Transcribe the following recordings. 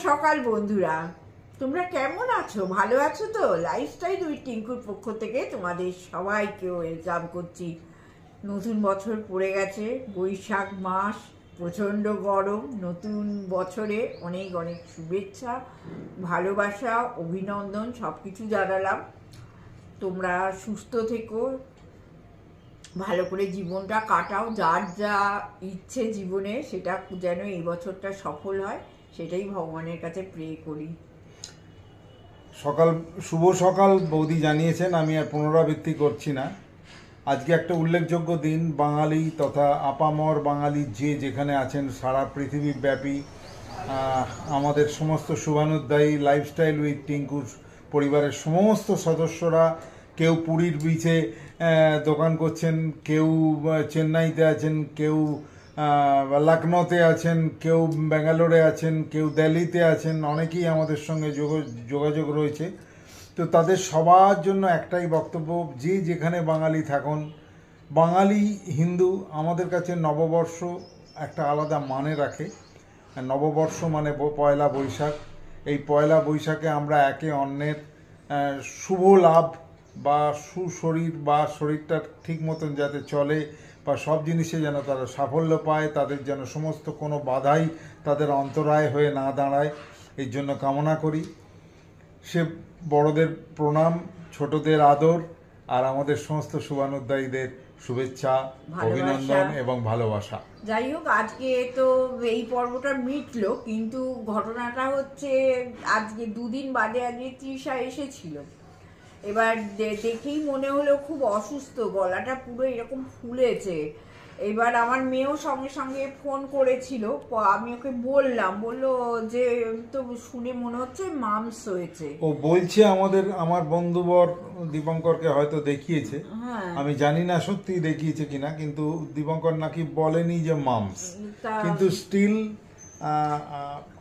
সকাল বন্ধুরা, তোমরা কেমন আছো? ভালো আছো তো? লাইফস্টাইল উইথ টিঙ্কুর পক্ষ থেকে তোমাদের সবাইকে ওয়েলকাম করছি। নতুন বছর পড়ে গেছে, বৈশাখ মাস, প্রচণ্ড গরম। নতুন বছরে অনেক অনেক শুভেচ্ছা, ভালোবাসা, অভিনন্দন সব কিছু জানালাম। তোমরা সুস্থ থেকো, ভালো করে জীবনটা কাটাও, যার যা ইচ্ছে জীবনে সেটা যেন এই বছরটা সফল হয় সেটাই ভগবানের কাছে প্রে করি। শুভ সকাল বৌদি জানিয়েছেন, আমি আর পুনরাবৃত্তি করছি না। আজকে একটা উল্লেখযোগ্য দিন। বাঙালি তথা আপামর বাঙালি যে যেখানে আছেন সারা পৃথিবীব্যাপী আমাদের সমস্ত শুভানুধ্যায়ী লাইফস্টাইল উইথ টিঙ্কুর পরিবারের সমস্ত সদস্যরা, কেউ পুরীর বিচে দোকান করছেন, কেউ চেন্নাইতে আছেন, কেউ লখনৌতে আছেন, কেউ ব্যাঙ্গালোরে আছেন, কেউ দিল্লিতে আছেন, অনেকেই আমাদের সঙ্গে যোগাযোগ রয়েছে। তো তাদের সবার জন্য একটাই বক্তব্য, যে যেখানে বাঙালি থাকুন, বাঙালি হিন্দু আমাদের কাছে নববর্ষ একটা আলাদা মানে রাখে। নববর্ষ মানে পয়লা বৈশাখ। এই পয়লা বৈশাখে আমরা একে অন্যের শুভ লাভ বা সুশরীর বা শরীরটা ঠিক মতন যাতে চলে বা সব জিনিসে যেন তারা সাফল্য পায়, তাদের যেন সমস্ত কোনো বাধাই তাদের অন্তরায় হয়ে না দাঁড়ায়, এই জন্য কামনা করি। সে বড়দের প্রণাম, ছোটদের আদর, আর আমাদের সমস্ত শুভানুধ্যায়ীদের শুভেচ্ছা, অভিনন্দন এবং ভালোবাসা। যাই হোক, আজকে তো এই পর্বটা মিটলো, কিন্তু ঘটনাটা হচ্ছে আজকে দুদিন বাদে আজকে তৃষা এসেছিল। এবার দেখেই মনে হলো খুব অসুস্থ, গলাটা পুরো এরকম ফুলেছে। এবার আমার মেয়েও সঙ্গে সঙ্গে ফোন করেছিল, আমি ওকে বললো যে তো শুনে মনে হচ্ছে মামস হয়েছে। ও বলছে আমার বন্ধুবর দীপঙ্করকে হয়তো দেখিয়েছে, আমি জানি না সত্যি দেখিয়েছে কিনা, কিন্তু দীপঙ্কর নাকি বলেনি যে মামস, কিন্তু স্টিল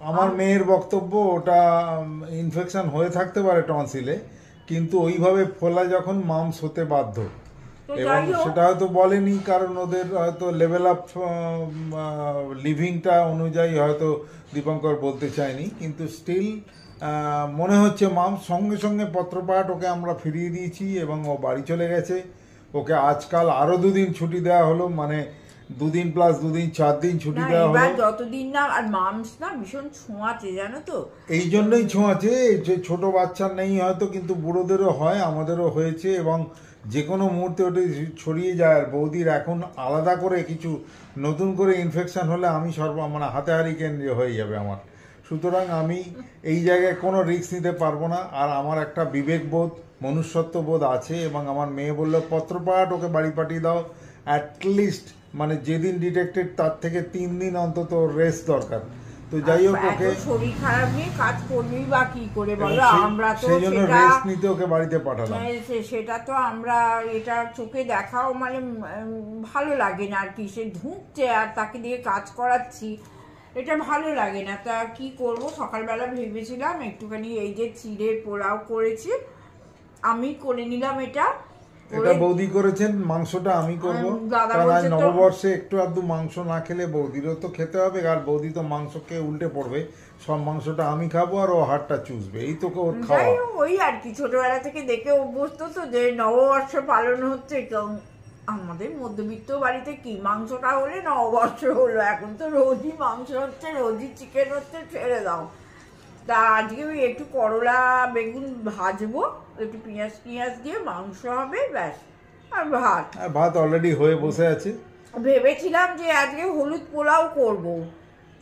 আমার মেয়ের বক্তব্য ওটা ইনফেকশন হয়ে থাকতে পারে টনসিলে, কিন্তু ওইভাবে ফোলা যখন মামস হতে বাধ্য। এবং সেটা হয়তো বলেনি কারণ ওদের হয়তো লেভেল অফ লিভিংটা অনুযায়ী হয়তো দীপঙ্কর বলতে চায়নি, কিন্তু স্টিল মনে হচ্ছে মামস। সঙ্গে সঙ্গে পত্রপাঠ ওকে আমরা ফিরিয়ে দিয়েছি এবং ও বাড়ি চলে গেছে। ওকে আজকাল আরো 2 দিন ছুটি দেওয়া হলো, মানে 2 দিন প্লাস 2 দিন 4 দিন ছুটি দেওয়া হলো। যতদিন না, আর মামস না ভীষণ ছোঁয়াচে, জানো তো, এই জন্যই ছোঁয়াচে। যে ছোট বাচ্চার নেই হয়তো, কিন্তু বুড়োদেরও হয়, আমাদেরও হয়েছে, এবং যে কোনো মুহূর্তে ওটা ছড়িয়ে যায়। আর বৌদির এখন আলাদা করে কিছু নতুন করে ইনফেকশন হলে আমি মানে হাতাহারি কেন্দ্রে হয়ে যাবে আমার। সুতরাং আমি এই জায়গায় কোনো রিস্ক নিতে পারবো না। আর আমার একটা বিবেকবোধ, মনুষ্যত্ববোধ আছে, এবং আমার মেয়ে বললো পত্রপাঠ ওকে বাড়ি পাঠিয়ে দাও, অ্যাটলিস্ট মানে যেদিন ডিটেক্টেড তার থেকে 3 দিন অন্তত রেস্ট দরকার। তো যাই হোক, ওকে শরীর খারাপ নিয়ে কাজ করবেই বা কি করে বলো, আমরা তো সেই জন্য রেস্ট নিতে ওকে বাড়িতে পাঠালাম। সেটা তো আমরা এটা চোখে দেখাও মানে ভালো লাগে না আর কি। সে ধুঁকছে আর তাকে দিয়ে কাজ করাচ্ছি, এটা ভালো লাগে না। তা কি করব, সকালবেলা ভেবেছিলাম একটুখানি এই যে চিড়ে পোলাও করেছি, আমি করে নিলাম। এটা বৌদি করেছেন, মাংসটা আমি করবো, কারণ আজ নববর্ষে একটু আধটু মাংস না খেলে বৌদিরও তো খেতে হবে, আর বৌদি তো মাংস খেয়ে উল্টে পড়বে। সব মাংসটা আমি খাবো আর ও হাড়টা চুষবে, এই তো ওর খাওয়া। ওই আর কি, ছোটবেলা থেকে দেখে অভ্যস্ত তো যে নববর্ষ পালন হচ্ছে। আমাদের মধ্যবিত্ত বাড়িতে কি মাংসটা হলে নববর্ষ হলো, এখন তো রোজই মাংস হচ্ছে, রোজই চিকেন হচ্ছে, ছেড়ে দাও। তা আজকে ওই একটু করলা বেগুন ভাজবো, একটু পেঁয়াজ দিয়ে মাংস হবে, ব্যাস। আর ভাত অলরেডি হয়ে বসে আছে। ভেবেছিলাম যে আজকে হলুদ পোলাও করব,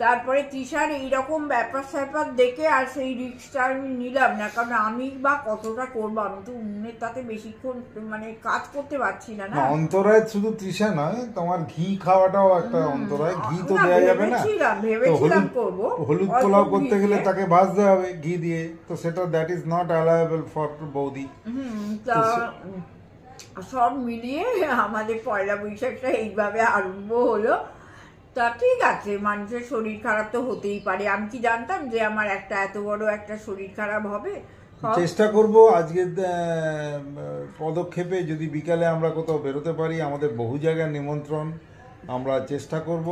তারপরে তৃষার এইরকম ব্যাপার স্যাপার দেখে আর সেই রিস্কটা আমি নিলাম না, কারণ আমি বা কতটা করবো, আমি তো উনুনের তাতে বেশিক্ষণ মানে কাজ করতে পারছি না। অন্তরায় শুধু তৃষা নয়, তোমার ঘি খাওয়াটাও একটা অন্তরায়। ঘি তো দেওয়া যাবে না, ভেবেছিলাম করব। হলুদ পোলাও করতে গেলে তাকে ভাজতে হবে ঘি দিয়ে, তো সেটা that is not allowable for বৌদি। সব মিলিয়ে আমাদের পয়লা বৈশাখটা এইভাবে আরম্ভ হলো। তা ঠিক আছে, মানুষের শরীর খারাপ তো হতেই পারে। আমি কি জানতাম যে আমার এত বড় একটা শরীর খারাপ হবে। চেষ্টা করব আজকের পদক্ষেপে যদি বিকালে আমরা কোথাও বেরোতে পারি। আমাদের বহু জায়গায় নিমন্ত্রণ, আমরা চেষ্টা করব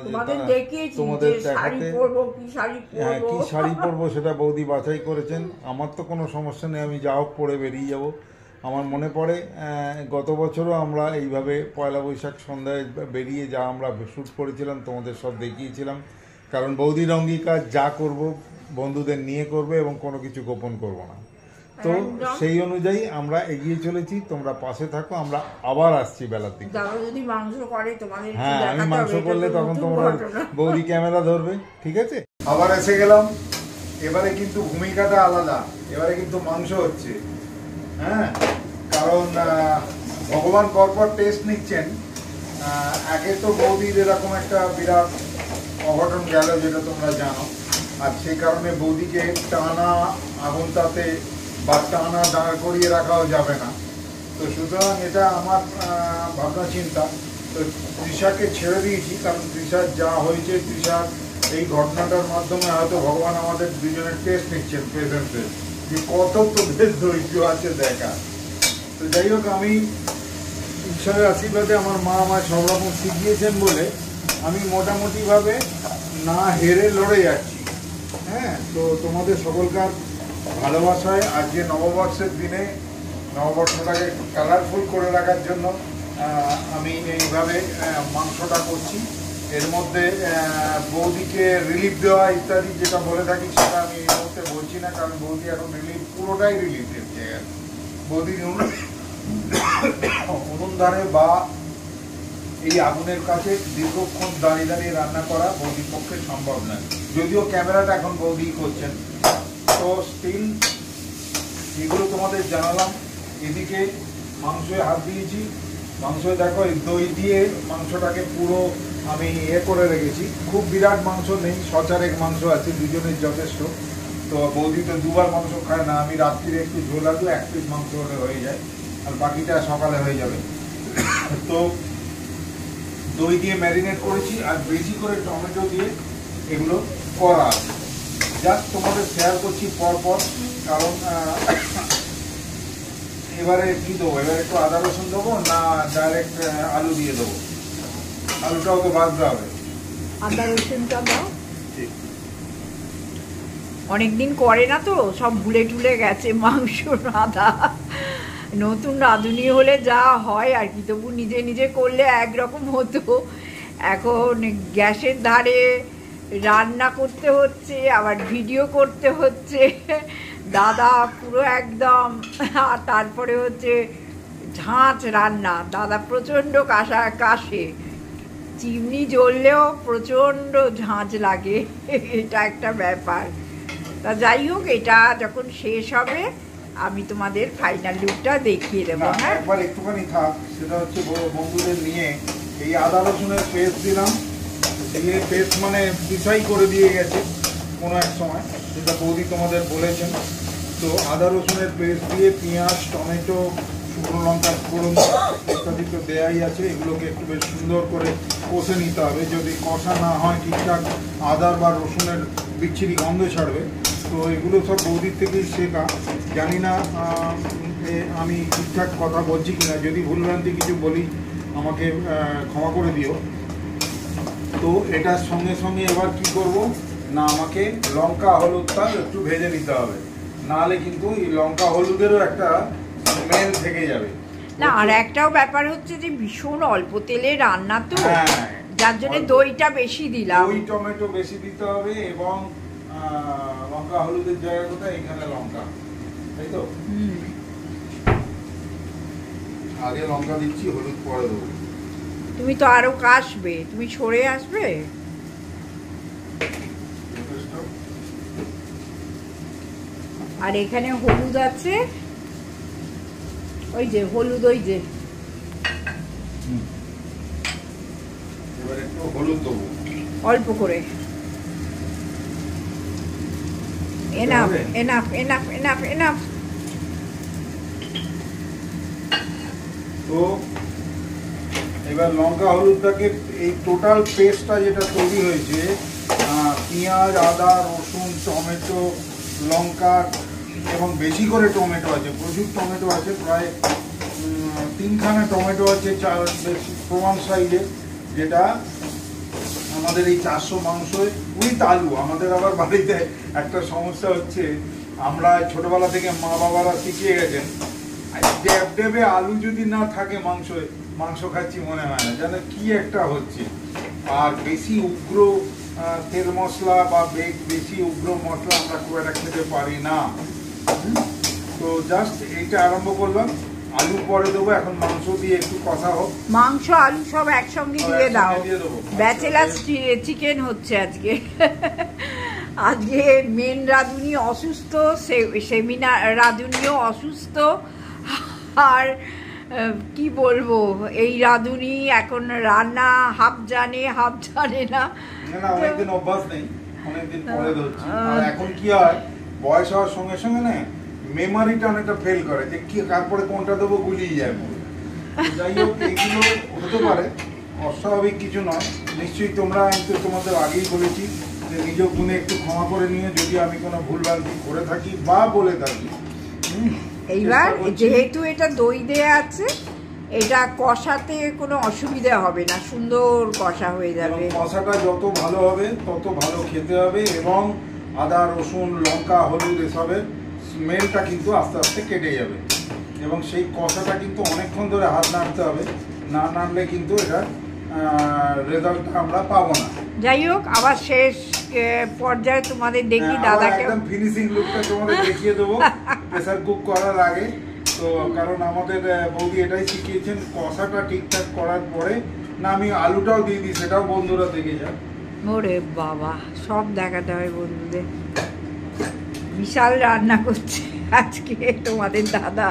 তোমাদের দেখিয়েছি তোমাদের যে শাড়ি দেখাতে। পরবো কি শাড়ি হ্যাঁ, পরবো। কি শাড়ি পরবো সেটা বৌদি বাছাই করেছেন। আমার তো কোনো সমস্যা নেই, আমি যা হোক পরে বেরিয়ে যাব। আমার মনে পড়ে গত বছরও আমরা এইভাবে পয়লা বৈশাখ সন্ধ্যায় বেরিয়ে যা আমরা শ্যুট করেছিলাম তোমাদের সব দেখিয়েছিলাম। কারণ বৌদির অঙ্গীকার যা করব বন্ধুদের নিয়ে করবে এবং কোনো কিছু গোপন করব না। তো একদম। সেই অনুযায়ী আমরা এগিয়ে চলেছি, তোমরা পাশে থাকো। আমরা আবার আসছি বেলার দিকে। দাদা যদি মাংস করে তোমাদের একটু হ্যাঁ, আমি দেখাতে মাংস হবে, এটা করলে তো তখন নতুন তোমরা ঘটনা। বৌদি ক্যামেরা ধরবে, ঠিক আছে? আবার এসে গেলাম। এবারে কিন্তু ভূমিকাটা আলাদা, এবারে কিন্তু মাংস হচ্ছে। হ্যাঁ, কারণ ভগবান পরপর টেস্ট নিচ্ছেন। আগে তো বৌদির এরকম একটা বিরাট অঘটন গেল, যেটা তোমরা জানো। আর সেই কারণে বৌদিকে টানা আগুন তাতে বা টানা দাঁড় করিয়ে রাখাও যাবে না। তো সুতরাং এটা আমার ভাবনা চিন্তা। তো তৃষাকে ছেড়ে দিয়েছি, কারণ তৃষার যা হয়েছে, তৃষার এই ঘটনাটার মাধ্যমে হয়তো ভগবান আমাদের দুজনের টেস্ট নিচ্ছেন প্রেজেন্টে, যে কত তোদের ধৈর্য আছে দেখা। তো যাই হোক, আমি ঈশ্বরের আশীর্বাদে আমার মা আমায় সব রকম শিখিয়েছেন বলে আমি মোটামুটিভাবে না হেরে লড়ে যাচ্ছি। হ্যাঁ, তো তোমাদের সকলকার ভালোবাসায় আজকে নববর্ষের দিনে নববর্ষটাকে কালারফুল করে রাখার জন্য আমি এইভাবে মাংসটা করছি। এর মধ্যে বৌদিকে রিলিফ দেওয়া ইত্যাদি যেটা বলে থাকি সেটা আমি এই মুহূর্তে বলছি না, কারণ বৌদি এখন পুরোটাই রিলিফ দিচ্ছে। বৌদির উনুন ধারে বা এই আগুনের কাছে দীর্ঘক্ষণ দাঁড়িয়ে দাঁড়িয়ে রান্না করা বৌদির পক্ষে সম্ভব নয়, যদিও ক্যামেরাটা এখন বৌদি করছেন। তো স্টিল এগুলো তোমাদের জানালাম। এদিকে মাংসে হাত দিয়েছি। মাংস দেখো, এই দই দিয়ে মাংসটাকে পুরো আমি করে রেখেছি। খুব বিরাট মাংস নেই, সচারেক মাংস আছে, দুজনের যথেষ্ট। তো বৌদি তো দুবার মাংস খায় না, আমি রাত্রিরে একটু ঝোল আসলে 1 পিস মাংস হলে হয়ে যায়, আর বাকিটা সকালে হয়ে যাবে। তো দই দিয়ে ম্যারিনেট করেছি, আর বেশি করে টমেটো দিয়ে এগুলো করা। জাস্ট তোমাদের শেয়ার করছি পরপর, কারণ এবারে কি দেবো, এবারে একটু আদা রসুন দেবো না ডাইরেক্ট আলু দিয়ে দেবো? আলুটাও তো বাঁধতে হবে। আদা রসুনটা দাও। অনেকদিন করে না তো, সব ভুলে টুলে গেছে মাংস রাঁধা। নতুন রাঁধুনি হলে যা হয় আর কি, তবু নিজে নিজে করলে একরকম হতো। এখন গ্যাসের ধারে রান্না করতে হচ্ছে, আবার ভিডিও করতে হচ্ছে, দাদা পুরো একদম। আর তারপরে হচ্ছে ঝাঁঝ রান্না, দাদা প্রচণ্ড কাশে, চিমনি জ্বললেও প্রচণ্ড ঝাঁঝ লাগে, এটা একটা ব্যাপার। তা যাই হোক, এটা যখন শেষ হবে আমি তোমাদের ফাইনাল লুকটা দেখিয়ে দেবো। হ্যাঁ, একবার একটুখানি থাক, সেটা হচ্ছে বন্ধুদের নিয়ে এই আদা রসুনের পেস্ট দিলাম। দিয়ে পেস্ট মানে পিসাই করে দিয়ে গেছে কোনো এক সময়, যেটা বৌদি তোমাদের বলেছেন। তো আদা রসুনের পেস্ট দিয়ে পেঁয়াজ, টমেটো, শুকনো লঙ্কা ফোড়ন ইত্যাদি তো দেয়াই আছে। এগুলোকে একটু বেশ সুন্দর করে কষে নিতে হবে। যদি কষা না হয় ঠিকঠাক, আদার বা রসুনের বিচ্ছিরি গন্ধ ছাড়বে। তো এগুলো সব বৌদির থেকেই শেখা। জানি না আমি ঠিকঠাক কথা বলছি কিনা, যদি ভুলভ্রান্তি কিছু বলি আমাকে ক্ষমা করে দিও। তো এটার সঙ্গে সঙ্গে এবার কি করব না, আমাকে লঙ্কা হলুদটা একটু ভেজে নিতে হবে, নাহলে কিন্তু এই লঙ্কা হলুদেরও একটা স্মেল থেকে যাবে। না, আর একটাও ব্যাপার হচ্ছে যে ভীষণ অল্প তেলে রান্না তো, হ্যাঁ, যার জন্য দইটা বেশি দিলাম। দই টমেটো বেশি দিতে হবে, এবং লঙ্কা হলুদের জায়গা কোথায়, এখানে লঙ্কা, তাই তো? আগে লঙ্কা দিচ্ছি, হলুদ পরে দেবো। তুমি তো আরো কাশবে, তুমি সরে আসবে। আর এখানে হলুদ আছে, ওই যে হলুদ, ওই যে এবার একটু হলুদ দেবো অল্প করে। Enough enough enough enough enough. তো এবার লঙ্কা হলুদটাকে, এই টোটাল পেস্টটা যেটা তৈরি হয়েছে, পেঁয়াজ, আদা, রসুন, টমেটো, লঙ্কা, এবং বেশি করে টমেটো আছে, প্রচুর টমেটো আছে, প্রায় 3খানা টমেটো আছে, 4 প্রমাণ সাইজে। যেটা আমাদের এই 400 মাংস উইথ আলু। আমাদের আবার বাড়িতে একটা সমস্যা হচ্ছে, আমরা ছোটবেলা থেকে মা বাবারা শিখিয়ে গেছেন ড্যাব ড্যাবে আলু যদি না থাকে মাংস খাচ্ছি মনে হয় না, যেন কি একটা হচ্ছে। আর বেশি উগ্র তেল মশলা বা বেশি উগ্র মশলা আমরা খুব একটা খেতে পারি না। তো জাস্ট এইটা আরম্ভ করলাম, আলু পরে দেবো, এখন মাংস দিয়ে একটু কষা হোক। মাংস আলু সব একসঙ্গে দিয়ে দাও। ব্যাচেলার চিকেন হচ্ছে আজকে। আজকে মেন রাঁধুনি অসুস্থ, সেমিনার রাঁধুনিও অসুস্থ। আর কি বলবো, এই রাঁধুনি এখন রান্না হাফ জানে না। অনেকদিন অভ্যাস নেই, অনেকদিন পরে ধরছি। আর এখন কি হয়, বয়স হওয়ার সঙ্গে সঙ্গে না মেমারিটা অনেকটা ফেল করে, যে কি তারপরে কোনটা দেবো গুলিয়ে যায়। যাই হোক, এইগুলো হতে পারে, অস্বাভাবিক কিছু নয়। নিশ্চয়ই তোমরা, আমি তো তোমাদের আগেই বলেছি যে নিজ গুণে একটু ক্ষমা করে নিয়ে যদি আমি কোনো ভুলভ্রান্তি করে থাকি বা বলে থাকি। এইবার যেহেতু এটা দই দেয়া আছে, এটা কষাতে কোনো অসুবিধা হবে না, সুন্দর কষা হয়ে যাবে। কষাটা যত ভালো হবে তত ভালো খেতে হবে, এবং আদা রসুন লঙ্কা হলুদ এসবের স্মেলটা কিন্তু আস্তে আস্তে কেটে যাবে। এবং সেই কষাটা কিন্তু অনেকক্ষণ ধরে হাত নাড়তে হবে, না নাড়লে কিন্তু এটা রেজাল্টটা আমরা পাবো না। যাই হোক, আবার শেষ পর্যায়ে তোমাদের দেখি দাদাকে একদম ফিনিশিং লুকটা তোমাদের দেখিয়ে দেবো প্রেসার কুক করার আগে। তো কারণ আমাদের বৌদি এটাই শিখিয়েছেন, কষাটা ঠিকঠাক করার পরে না আমি আলুটাও দিয়ে দিই, সেটাও বন্ধুরা দেখে যান। ওরে বাবা, সব দেখাতে হয় বন্ধুদের। বিশাল রান্না করছে আজকে তোমাদের দাদা।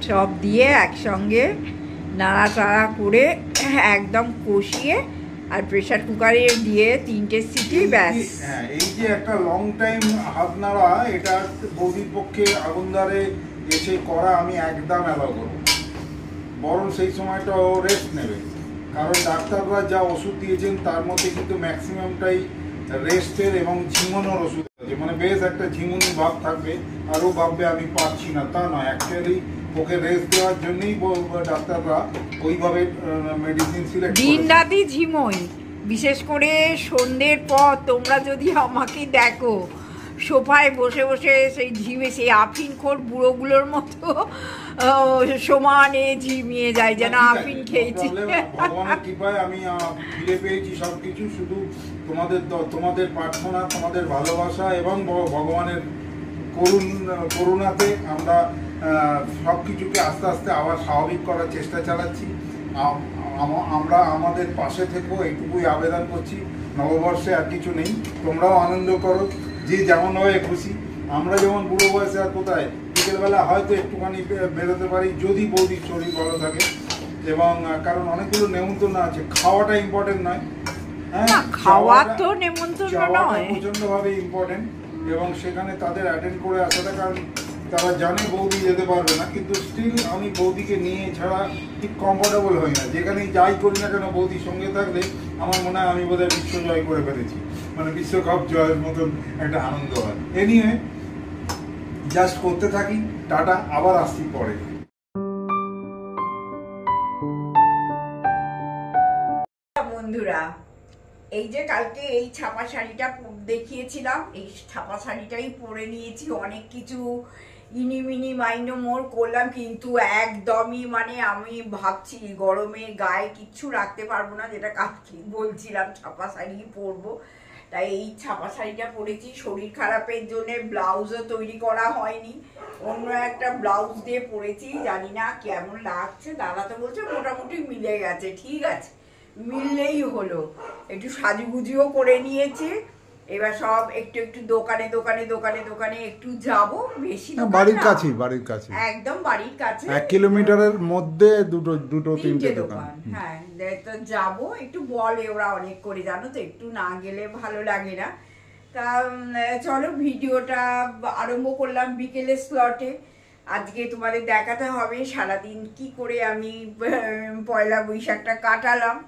সব দিয়ে একসঙ্গে নাড়াচাড়া করে একদম কষিয়ে আর প্রেসার কুকারে দিয়ে 3টে সিটি, ব্যাস। হ্যাঁ, এই যে একটা লং টাইম হাত নাড়া, এটা বৌদির পক্ষে আগুনদারে এসে করা আমি একদম অ্যালাউ করবো। বরং সেই সময়টা ও রেস্ট নেবে, কারণ ডাক্তাররা যা ওষুধ দিয়েছেন তার মধ্যে কিন্তু ম্যাক্সিমামটাই রেস্টের এবং ঝিমোনোর ওষুধ আছে। মানে বেশ একটা ঝিমুনি ভাব থাকবে, আর ও ভাববে আমি পারছি না, তা নয়। অ্যাকচুয়ালি ওকে রেস্ট দেওয়ার জন্যই ডাক্তাররা ওইভাবে মেডিসিন সিলেক্ট করে। দিন রাতি ঝিমোই, বিশেষ করে সন্ধ্যের পর। তোমরা যদি আমাকে দেখো সোফায় বসে বসে সেই সেই আফিনখোর বুড়োগুলোর মতো সমানে ঝিমিয়ে যায়, যেন আফিন খেয়েছি। ভগবানের কৃপায় আমি ফিরে পেয়েছি সবকিছু, শুধু তোমাদের প্রার্থনা, তোমাদের ভালোবাসা এবং ভগবানের করুণাতে আমরা সবকিছুকে আস্তে আস্তে আবার স্বাভাবিক করার চেষ্টা চালাচ্ছি। আমরা আমাদের পাশে থেকেও এইটুকুই আবেদন করছি। নববর্ষে আর কিছু নেই, তোমরাও আনন্দ করো, যে যেমনভাবে খুশি। আমরা যেমন বুড়ো বয়সে আর কোথায়, বিকেলবেলা হয়তো একটুখানি বেরোতে পারি যদি বৌদির শরীর ভালো থাকে। এবং কারণ অনেকগুলো নেমন্তন্ন আছে, খাওয়াটা ইম্পর্টেন্ট নয়। হ্যাঁ, খাওয়া তো নেমন্তন্ন নয়, প্রচন্ডভাবে ইম্পর্টেন্ট। এবং সেখানে তাদের অ্যাটেন্ড করে আসাটা, কারণ তারা জানে বৌদি যেতে পারবে না, কিন্তু স্টিল আমি বৌদিকে নিয়ে ছাড়া ঠিক কমফোর্টেবল হই না। যেখানেই যাই করি না কেন, বৌদির সঙ্গে থাকলে আমার মনে হয় আমি বোধহয় বিশ্ব জয় করে ফেলেছি, মানে বিশ্বকাপ জয়ের মতন একটা আনন্দ হয়। এ নিয়ে জাস্ট করতে থাকি, টাটা, আবার আসছি পরে। বন্ধুরা, এই যে কালকে এই ছাপা শাড়িটা দেখিয়েছিলাম, এই ছাপা শাড়িটাই পরে নিয়েছি। অনেক কিছু ইনিমিনি মাইনো মোর করলাম, কিন্তু একদমই মানে আমি ভাবছি গরমে গায়ে কিচ্ছু রাখতে পারবো না, যেটা কালকে বলছিলাম ছাপা শাড়ি পরবো। তাই এই ছাপা শাড়িটা পরেছি। শরীর খারাপের জন্য ব্লাউজও তৈরি করা হয়নি, অন্য একটা ব্লাউজ দিয়ে পরেছি। জানি না কেমন লাগছে, দাদা তো বলছে মোটামুটি মিলে গেছে। ঠিক আছে, মিললেই হলো। একটু সাজুগুজিও করে নিয়েছে। এবার সব একটু একটু দোকানে একটু যাব, বেশি না, বাড়ির কাছে একদম বাড়ির কাছে, 1 কিলোমিটারের মধ্যে দুটো তিনটে দোকান। হ্যাঁ, তো যাবো। একটু বলে ওরা অনেক করে, জানো তো, একটু না গেলে ভালো লাগে না। তা চলো ভিডিওটা আরম্ভ করলাম বিকেলের স্লটে। আজকে তোমাদের দেখাতে হবে সারাদিন কি করে আমি পয়লা বৈশাখটা কাটালাম।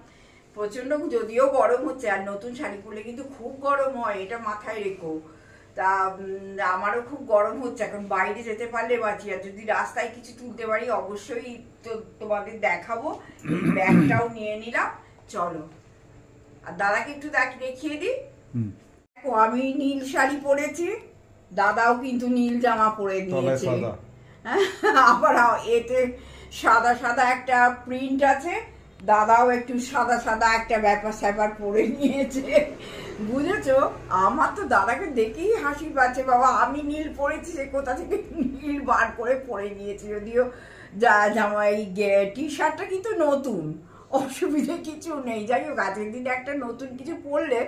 প্রচন্ড যদিও গরম হচ্ছে, আর নতুন শাড়ি পরলে কিন্তু খুব গরম হয়, এটা মাথায় রেখো। তা আমারও খুব গরম হচ্ছে এখন, বাইরে যেতে পারলে বাঁচি, আর যদি রাস্তায় কিছু তুলতে পারি অবশ্যই তোমাদের দেখাবো। ব্যাগটাও নিয়ে নিলাম, চলো। আর দাদাকে একটু দেখিয়ে দিই। দেখো আমি নীল শাড়ি পরেছি, দাদাও কিন্তু নীল জামা পরে নিয়েছে, আবার এতে সাদা সাদা একটা প্রিন্ট আছে, দাদাও একটু সাদা সাদা একটা ব্যাপার স্যাপার পরে নিয়েছে, বুঝেছো? আমার তো দাদাকে দেখেই হাসি পাচ্ছে, বাবা আমি নীল পরেছি, সে কোথা থেকে নীল বার করে পরে নিয়েছি। যদিও জামা এই টি শার্টটা কিন্তু নতুন, অসুবিধে কিছু নেই। যাই হোক, আজকের দিনে একটা নতুন কিছু পরলে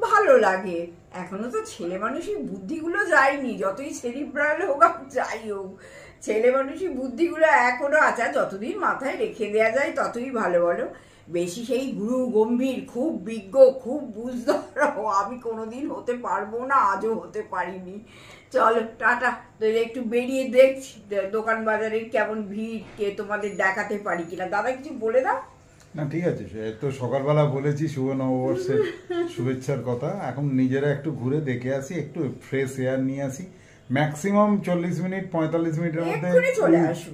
ভালো লাগে। এখনো তো ছেলে মানুষই বুদ্ধিগুলো যায়নি, যতই সেরিব্রাল হোক আর যাই হোক, ছেলে মানুষই বুদ্ধিগুলো এখনো আছে। যতদিন মাথায় রেখে দেওয়া যায় ততই ভালো, বলো? বেশি সেই গুরু গম্ভীর, খুব বিজ্ঞ, খুব বুঝদার আমি কোনোদিন হতে পারবো না, আজও হতে পারিনি। চলো টাটা, একটু বেরিয়ে দেখছি দোকান বাজারের কেমন ভিড়, কে তোমাদের দেখাতে পারি কিনা। দাদা কিছু বলে দাও না। ঠিক আছে, তো সকালবেলা বলেছি শুভ নববর্ষের শুভেচ্ছার কথা, এখন নিজেরা একটু ঘুরে দেখে আসি, একটু ফ্রেশ এয়ার নিয়ে আসি। ম্যাক্সিমাম 40 মিনিট 45 মিনিটের মধ্যে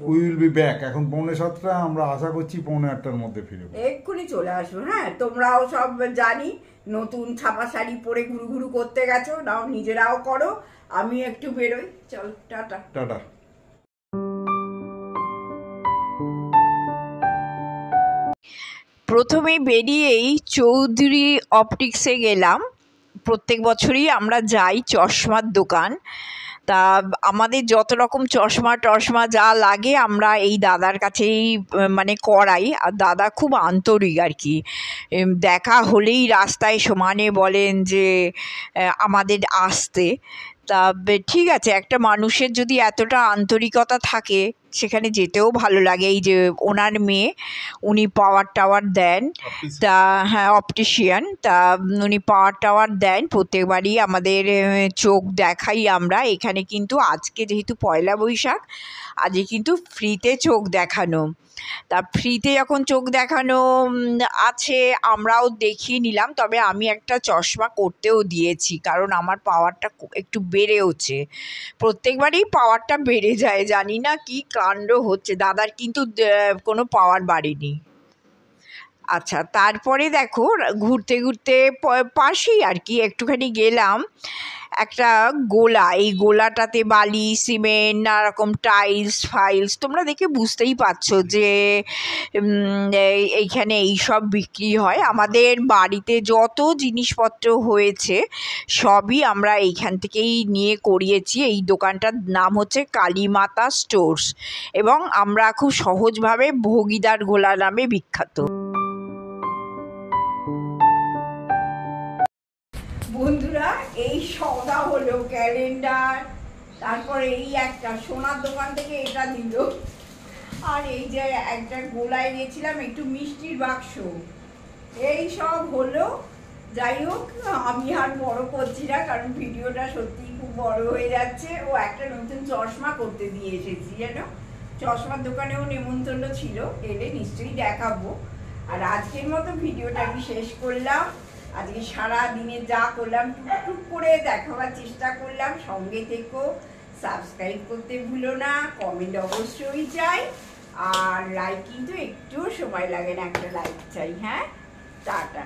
উই উইল বি ব্যাক। এখন 6:45, আমরা আশা করছি 7:45-টার মধ্যে ফিরবো, এক্ষুনি চলে আসবো। হ্যাঁ, তোমরাও সব জানি নতুন ছাপা শাড়ি পরে ঘুরু ঘুরু করতে গেছো, নাও নিজেরাও করো, আমি একটু বেরোই। চল টাটা টাটা। প্রথমে বেরিয়েই চৌধুরী অপটিক্সে গেলাম। প্রত্যেক বছরই আমরা যাই চশমার দোকান, তা আমাদের যত রকম চশমা টশমা যা লাগে আমরা এই দাদার কাছেই মানে করাই। আর দাদা খুব আন্তরিক আর কি, দেখা হলেই রাস্তায় সমানে বলেন যে আমাদের আসতে। তা ঠিক আছে, একটা মানুষের যদি এতটা আন্তরিকতা থাকে সেখানে যেতেও ভালো লাগে। এই যে ওনার মেয়ে, উনি পাওয়ার টাওয়ার দেন, তা হ্যাঁ অপটিশিয়ান, তা উনি পাওয়ার টাওয়ার দেন প্রত্যেকবারই আমাদের চোখ দেখাই আমরা এখানে। কিন্তু আজকে যেহেতু পয়লা বৈশাখ, আজকে কিন্তু ফ্রিতে চোখ দেখানো। তা ফ্রিতে যখন চোখ দেখানো আছে আমরাও দেখিয়ে নিলাম, তবে আমি একটা চশমা করতেও দিয়েছি, কারণ আমার পাওয়ারটা একটু বেড়েওছে। প্রত্যেকবারই পাওয়ারটা বেড়ে যায়, জানি না কি কাণ্ড হচ্ছে। দাদার কিন্তু কোনো পাওয়ার বাড়েনি। আচ্ছা, তারপরে দেখো ঘুরতে ঘুরতে পাশেই আর কি একটুখানি গেলাম একটা গোলা, এই গোলাটাতে বালি সিমেন্ট নানারকম টাইলস ফাইলস, তোমরা দেখে বুঝতেই পারছো যে এইখানে এইসব বিক্রি হয়। আমাদের বাড়িতে যত জিনিসপত্র হয়েছে সবই আমরা এইখান থেকেই নিয়ে করিয়েছি। এই দোকানটার নাম হচ্ছে কালীমাতা স্টোর্স, এবং আমরা খুব সহজভাবে ভোগীদার গোলা নামে বিখ্যাত। বন্ধুরা, এই সওদা হলো ক্যালেন্ডার, তারপরে এই একটা সোনার দোকান থেকে এটা দিল, আর এই যে একটা গোলায় গেছিলাম একটু মিষ্টির বাক্স, এই সব হলো। যাই হোক, আমি আর বড় করছি না, কারণ ভিডিওটা সত্যিই খুব বড় হয়ে যাচ্ছে। ও একটা নতুন চশমা করতে দিয়ে এসেছি, জানো, চশমার দোকানেও নেমন্তন্ন ছিল, এলে নিশ্চয়ই দেখাবো। আর আজকের মতো ভিডিওটা আমি শেষ করলাম। আজকে সারা দিনে যা করলাম টুকটুক করে দেখাবার চেষ্টা করলাম। সঙ্গে থেকো, সাবস্ক্রাইব করতে ভুলো না, কমেন্ট অবশ্যই চাই, আর লাইক কিন্তু একটুও সময় লাগে না, একটা লাইক চাই। হ্যাঁ, টাটা।